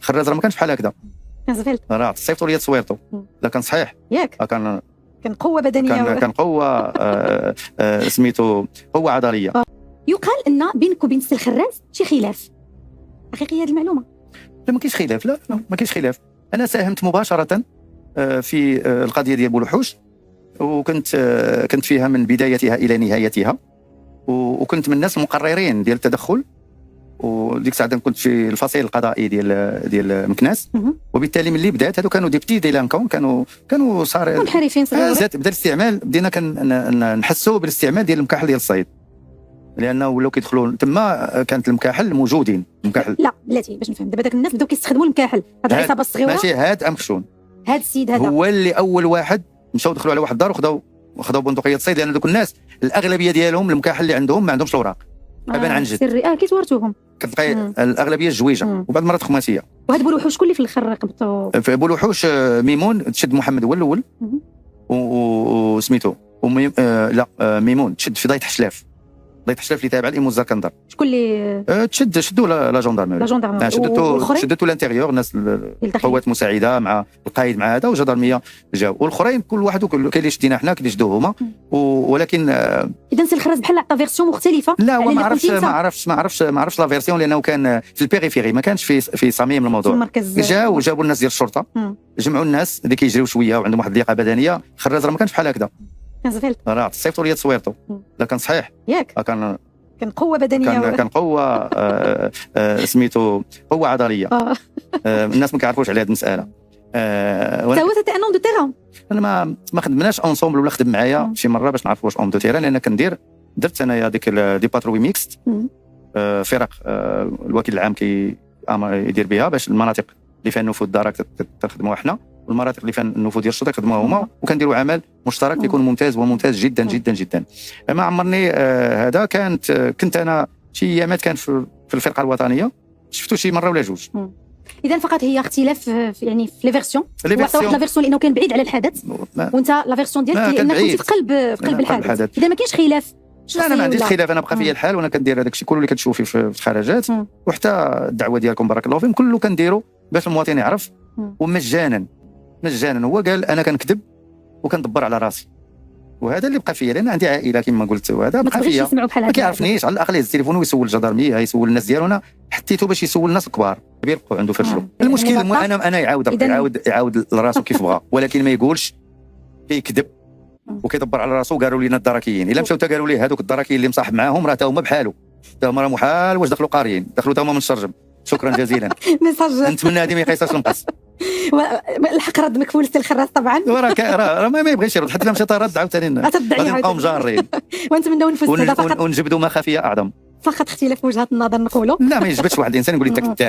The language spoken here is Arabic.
خراز راه ما كانش بحال هكذا، كان زفلت راه تصيفطوا لي تصويرته لا كان صحيح ياك، كان قوه بدنيه كان قوه سميتو قوه عضليه. يقال ان بينك وبين السي الخراز شي خلاف، حقيقيه هذه المعلومه؟ لا ما كاينش خلاف، لا ما كاينش خلاف. انا ساهمت مباشره في القضيه ديال بولوحوش، وكنت فيها من بدايتها الى نهايتها، وكنت من الناس المقررين ديال التدخل، وديك الساعه كنت في الفصيل القضائي ديال مكناس، وبالتالي ملي بدات هادو كانوا دي بتي ديلانكون، كانوا صار منحرفين بدا الاستعمال، بدينا نحسوا بالاستعمال ديال المكحل ديال الصيد، لانه ولاو كيدخلوا تما كانت المكاحل موجودين. المكاحل لا بلاتي باش نفهم دابا داك الناس بداو كيستخدموا المكاحل، هاد العصابه الصغيره ماشي هاد امكشون، هاد السيد هذا هو اللي اول واحد مشاو دخلوا على واحد الدار وخداو بندقيه الصيد، لان دوك الناس الاغلبيه ديالهم المكاحل اللي عندهم ما عندهمش الاوراق، ابان عن جد سري كي تورتوهم كتلقاي الاغلبيه الجويجه وبعض المرات خماسيه. وهاد بولوحوش شكون اللي في الاخر قبطو؟ في بولوحوش ميمون تشد محمد هو الاول وسميتو لا ميمون تشد في ضيط حشلاف اللي تابع لإيمو الزركندر. شكون اللي شدوا لا جوندارموري شدتو لانتيريور، الناس القوات المساعده مع القائد مع هذا وجدارميه جاو، والاخرين كل واحد كاين اللي شدينا حنا، كاين اللي شدوه هما، ولكن اذا سي الخراز بحال عطا فيرسيون مختلفه. لا هو ما عرفش لا فيرسيون، لانه كان في البيريفيري، ما كانش في صميم الموضوع. جابوا الناس ديال الشرطه، جمعوا الناس اللي كيجريو شويه وعندهم واحد اللياقه بدنيه. خراز راه ما كانش بحال هكذا، كان زفلت، راه تصيفطوا لي تصويرته لا كان صحيح ياك، كان قوه بدنيه كان قوه سميتو قوه عضليه. الناس ما كيعرفوش على هذه المساله. هو سيتي ان اون دو تيران. انا ما خدمناش انصومبل ولا خدم معايا شي مره باش نعرفوا واش اون دو تيران، لان درت انايا ديك دي باتروي ميكست، فرق الوكيل العام يدير بها باش المناطق اللي فيها النفوذ الدرك تخدموها حنا، والمناطق اللي فيها النفوذ ديال الشرطه يخدموها هما، وكنديروا عمل مشترك يكون ممتاز وممتاز جدا جدا جدا. ما عمرني هذا كنت انا شي ايامات كان في الفرقه الوطنيه، شفتو شي مره ولا جوج. اذا فقط هي اختلاف يعني في لي فيرسيون، واحد لا فيرسيون لانه كان بعيد على الحدث، وانت لا فيرسيون ديالك لانك كنت في قلب الحدث. اذا ما كاينش خلاف، لا انا ما عنديش خلاف، انا بقى فيا الحال، وانا كندير هذاك الشيء كله اللي كتشوفي في الخرجات، وحتى الدعوه ديالكم بارك الله فيكم كله كنديروا باش المواطن يعرف، ومجانا هو قال انا كنكذب وكندبر على راسي، وهذا اللي بقى فيا، لان عندي عائله كما قلت، وهذا بقى فيا ما كيعرفنيش. على الاقل يهز التليفون ويسول الجدارميه، يسول الناس ديالو، انا حطيته باش يسول الناس الكبار بيلقوا عنده فرشلو. المشكل انا يعاود لراسو كيف بغى، ولكن ما يقولش كيكذب وكيدبر على راسو. قالوا لنا الدركيين الا مشاو قالوا ليه هذوك الدركيين اللي مصاحب معاهم راه تا هما بحالو، تا هما راه محال واش دخلوا قاريين، دخلوا تا هما من الشرجم. شكرا جزيلا. نتمنى هذه ما يقيساش المقص. الحق رد مكفول سي الخراز طبعا، راه ما يبغيش يرد، حتى مشى رد عاوتاني غادي نبقاو مجارين ونتمناو نفوز ونجبدوا ما خفيه اعظم. فقط اختلاف وجهات النظر نقولوا، لا ما يجبدش واحد الانسان يقول لك انت